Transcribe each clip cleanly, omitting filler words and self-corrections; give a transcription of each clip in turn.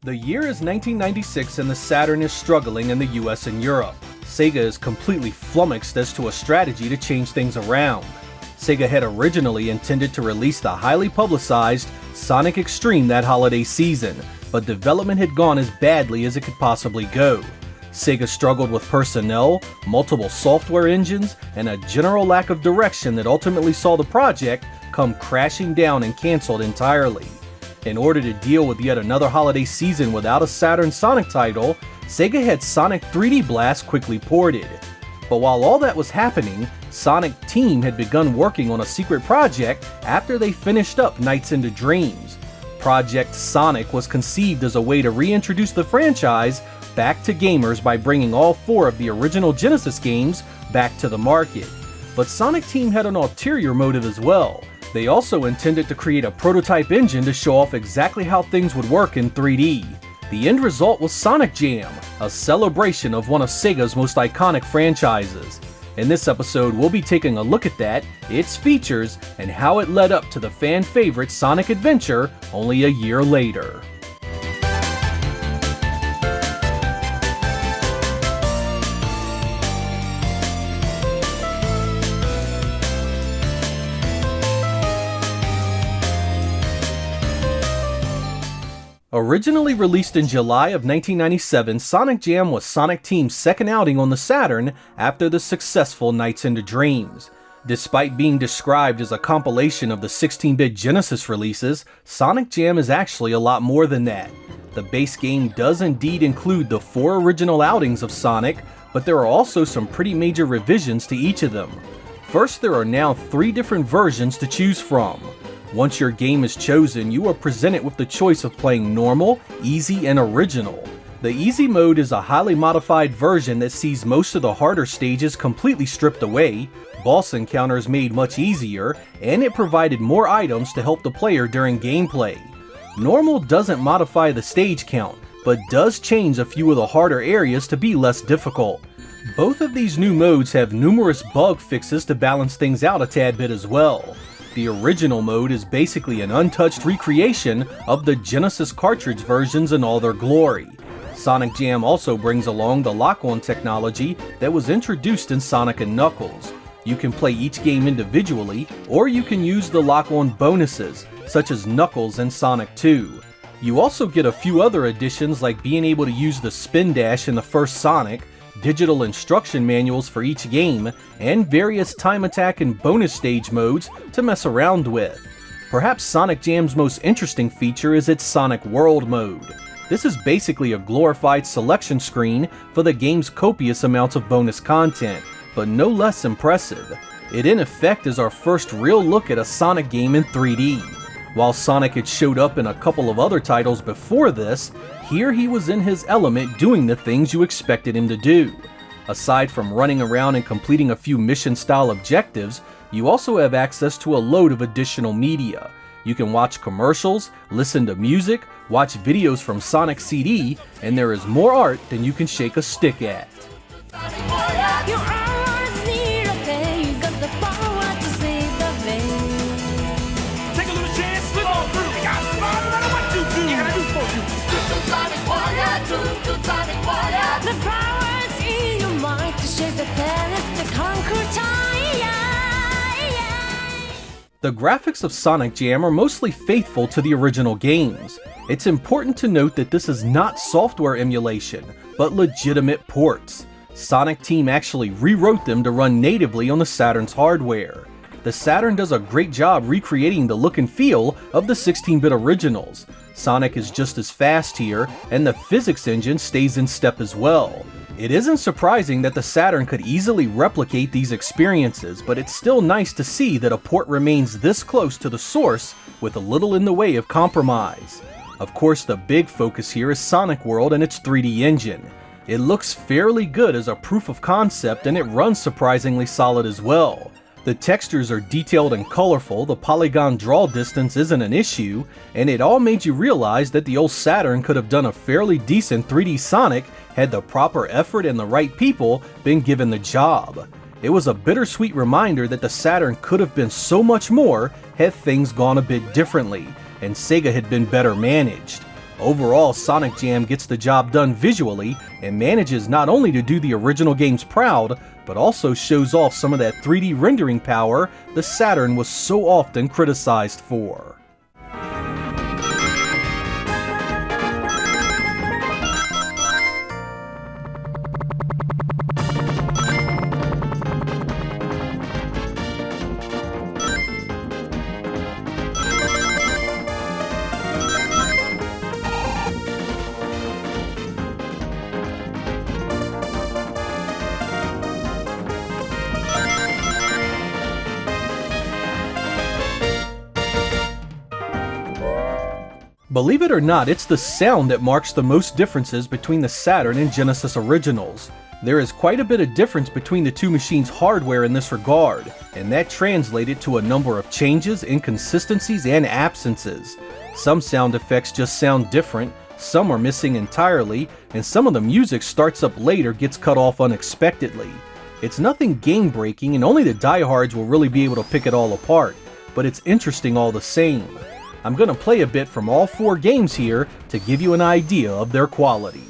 The year is 1996 and the Saturn is struggling in the US and Europe. Sega is completely flummoxed as to a strategy to change things around. Sega had originally intended to release the highly publicized Sonic X-treme that holiday season, but development had gone as badly as it could possibly go. Sega struggled with personnel, multiple software engines, and a general lack of direction that ultimately saw the project come crashing down and cancelled entirely. In order to deal with yet another holiday season without a Saturn Sonic title, Sega had Sonic 3D Blast quickly ported. But while all that was happening, Sonic Team had begun working on a secret project after they finished up Nights into Dreams. Project Sonic was conceived as a way to reintroduce the franchise back to gamers by bringing all 4 of the original Genesis games back to the market. But Sonic Team had an ulterior motive as well. They also intended to create a prototype engine to show off exactly how things would work in 3D. The end result was Sonic Jam, a celebration of one of Sega's most iconic franchises. In this episode, we'll be taking a look at that, its features, and how it led up to the fan favorite Sonic Adventure only a year later. Originally released in July of 1997, Sonic Jam was Sonic Team's second outing on the Saturn after the successful Nights into Dreams. Despite being described as a compilation of the 16-bit Genesis releases, Sonic Jam is actually a lot more than that. The base game does indeed include the 4 original outings of Sonic, but there are also some pretty major revisions to each of them. First, there are now 3 different versions to choose from. Once your game is chosen, you are presented with the choice of playing normal, easy, and original. The easy mode is a highly modified version that sees most of the harder stages completely stripped away, boss encounters made much easier, and it provided more items to help the player during gameplay. Normal doesn't modify the stage count, but does change a few of the harder areas to be less difficult. Both of these new modes have numerous bug fixes to balance things out a tad bit as well. The original mode is basically an untouched recreation of the Genesis cartridge versions in all their glory. Sonic Jam also brings along the lock-on technology that was introduced in Sonic & Knuckles. You can play each game individually, or you can use the lock-on bonuses, such as Knuckles and Sonic 2. You also get a few other additions like being able to use the spin dash in the first Sonic, digital instruction manuals for each game, and various time attack and bonus stage modes to mess around with. Perhaps Sonic Jam's most interesting feature is its Sonic World mode. This is basically a glorified selection screen for the game's copious amounts of bonus content, but no less impressive. It in effect is our first real look at a Sonic game in 3D. While Sonic had showed up in a couple of other titles before this, here he was in his element doing the things you expected him to do. Aside from running around and completing a few mission-style objectives, you also have access to a load of additional media. You can watch commercials, listen to music, watch videos from Sonic CD, and there is more art than you can shake a stick at. The graphics of Sonic Jam are mostly faithful to the original games. It's important to note that this is not software emulation, but legitimate ports. Sonic Team actually rewrote them to run natively on the Saturn's hardware. The Saturn does a great job recreating the look and feel of the 16-bit originals. Sonic is just as fast here, and the physics engine stays in step as well. It isn't surprising that the Saturn could easily replicate these experiences, but it's still nice to see that a port remains this close to the source with a little in the way of compromise. Of course, the big focus here is Sonic World and its 3D engine. It looks fairly good as a proof of concept, and it runs surprisingly solid as well. The textures are detailed and colorful, the polygon draw distance isn't an issue, and it all made you realize that the old Saturn could have done a fairly decent 3D Sonic had the proper effort and the right people been given the job. It was a bittersweet reminder that the Saturn could have been so much more had things gone a bit differently, and Sega had been better managed. Overall, Sonic Jam gets the job done visually and manages not only to do the original games proud, but also shows off some of that 3D rendering power the Saturn was so often criticized for. Believe it or not, it's the sound that marks the most differences between the Saturn and Genesis originals. There is quite a bit of difference between the two machines' hardware in this regard, and that translated to a number of changes, inconsistencies, and absences. Some sound effects just sound different, some are missing entirely, and some of the music starts up late or gets cut off unexpectedly. It's nothing game-breaking, and only the diehards will really be able to pick it all apart, but it's interesting all the same. I'm gonna play a bit from all 4 games here to give you an idea of their quality.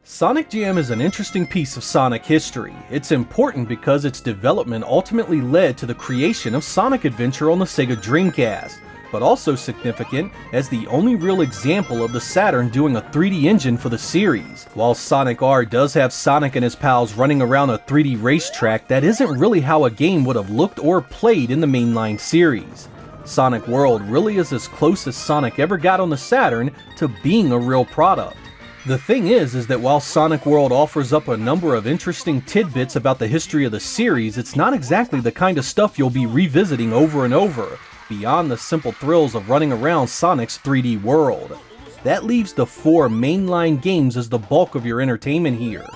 Sonic Jam is an interesting piece of Sonic history. It's important because its development ultimately led to the creation of Sonic Adventure on the Sega Dreamcast, but also significant as the only real example of the Saturn doing a 3D engine for the series. While Sonic R does have Sonic and his pals running around a 3D racetrack, that isn't really how a game would have looked or played in the mainline series. Sonic World really is as close as Sonic ever got on the Saturn to being a real product. The thing is that while Sonic World offers up a number of interesting tidbits about the history of the series, it's not exactly the kind of stuff you'll be revisiting over and over, beyond the simple thrills of running around Sonic's 3D world. That leaves the 4 mainline games as the bulk of your entertainment here.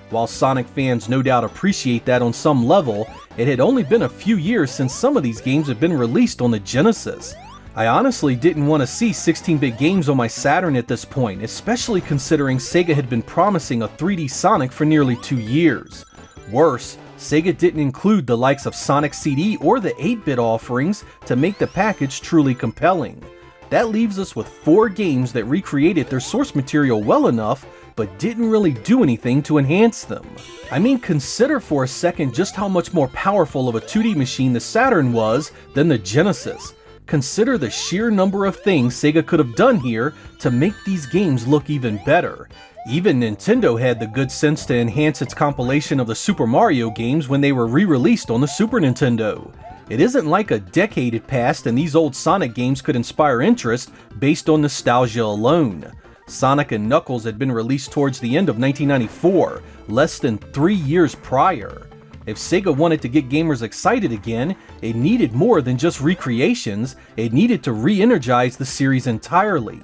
While Sonic fans no doubt appreciate that on some level, it had only been a few years since some of these games had been released on the Genesis. I honestly didn't want to see 16-bit games on my Saturn at this point, especially considering Sega had been promising a 3D Sonic for nearly 2 years. Worse, Sega didn't include the likes of Sonic CD or the 8-bit offerings to make the package truly compelling. That leaves us with 4 games that recreated their source material well enough, but didn't really do anything to enhance them. I mean, consider for a second just how much more powerful of a 2D machine the Saturn was than the Genesis. Consider the sheer number of things Sega could have done here to make these games look even better. Even Nintendo had the good sense to enhance its compilation of the Super Mario games when they were re-released on the Super Nintendo. It isn't like a decade had passed and these old Sonic games could inspire interest based on nostalgia alone. Sonic and Knuckles had been released towards the end of 1994, less than 3 years prior. If Sega wanted to get gamers excited again, it needed more than just recreations, it needed to re-energize the series entirely.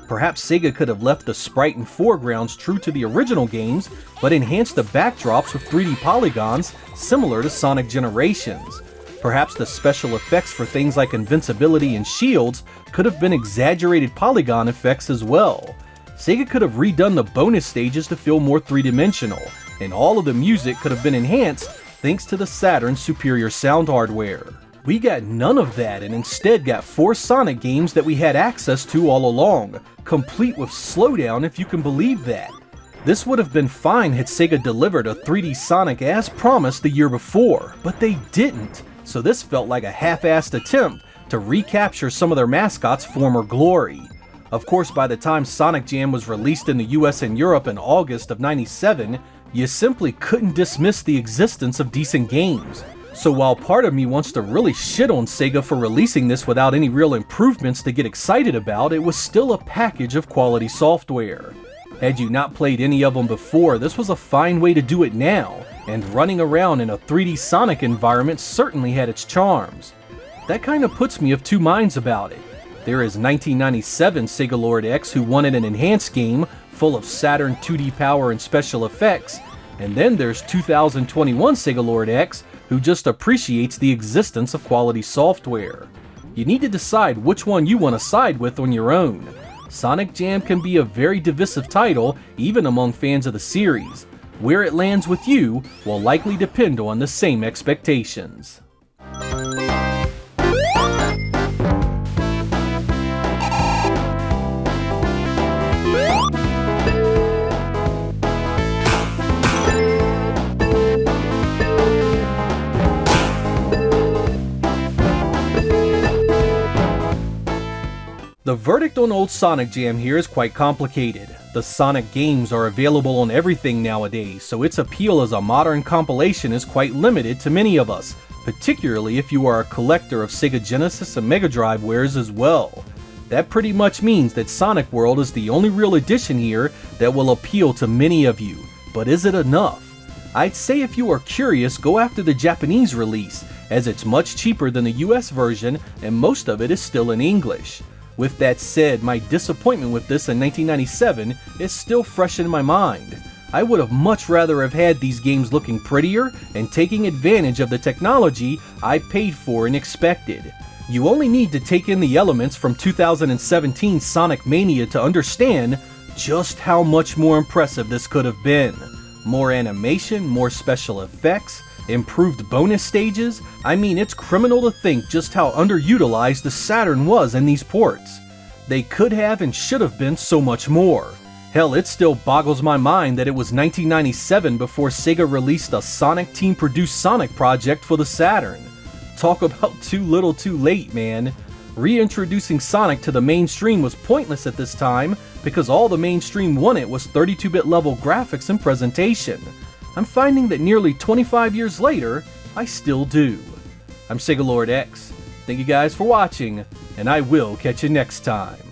Perhaps Sega could have left the sprite and foregrounds true to the original games, but enhanced the backdrops with 3D polygons similar to Sonic Generations. Perhaps the special effects for things like invincibility and shields could have been exaggerated polygon effects as well. Sega could have redone the bonus stages to feel more three-dimensional, and all of the music could have been enhanced thanks to the Saturn's superior sound hardware. We got none of that and instead got 4 Sonic games that we had access to all along, complete with slowdown if you can believe that. This would have been fine had Sega delivered a 3D Sonic as promised the year before, but they didn't, so this felt like a half-assed attempt to recapture some of their mascots' former glory. Of course, by the time Sonic Jam was released in the US and Europe in August of '97, you simply couldn't dismiss the existence of decent games. So while part of me wants to really shit on Sega for releasing this without any real improvements to get excited about, it was still a package of quality software. Had you not played any of them before, this was a fine way to do it now, and running around in a 3D Sonic environment certainly had its charms. That kind of puts me of two minds about it. There is 1997 Sega Lord X who wanted an enhanced game full of Saturn 2D power and special effects, and then there's 2021 Sega Lord X who just appreciates the existence of quality software. You need to decide which one you want to side with on your own. Sonic Jam can be a very divisive title even among fans of the series. Where it lands with you will likely depend on the same expectations. The verdict on old Sonic Jam here is quite complicated. The Sonic games are available on everything nowadays, so its appeal as a modern compilation is quite limited to many of us, particularly if you are a collector of Sega Genesis and Mega Drive wares as well. That pretty much means that Sonic World is the only real edition here that will appeal to many of you. But is it enough? I'd say if you are curious, go after the Japanese release, as it's much cheaper than the US version and most of it is still in English. With that said, my disappointment with this in 1997 is still fresh in my mind. I would have much rather have had these games looking prettier and taking advantage of the technology I paid for and expected. You only need to take in the elements from 2017 Sonic Mania to understand just how much more impressive this could have been. More animation, more special effects, improved bonus stages. I mean, it's criminal to think just how underutilized the Saturn was in these ports. They could have and should have been so much more. Hell, it still boggles my mind that it was 1997 before Sega released a Sonic Team-produced Sonic project for the Saturn. Talk about too little too late, man. Reintroducing Sonic to the mainstream was pointless at this time because all the mainstream wanted was 32-bit level graphics and presentation. I'm finding that nearly 25 years later, I still do. I'm Sega Lord X. Thank you guys for watching, and I will catch you next time.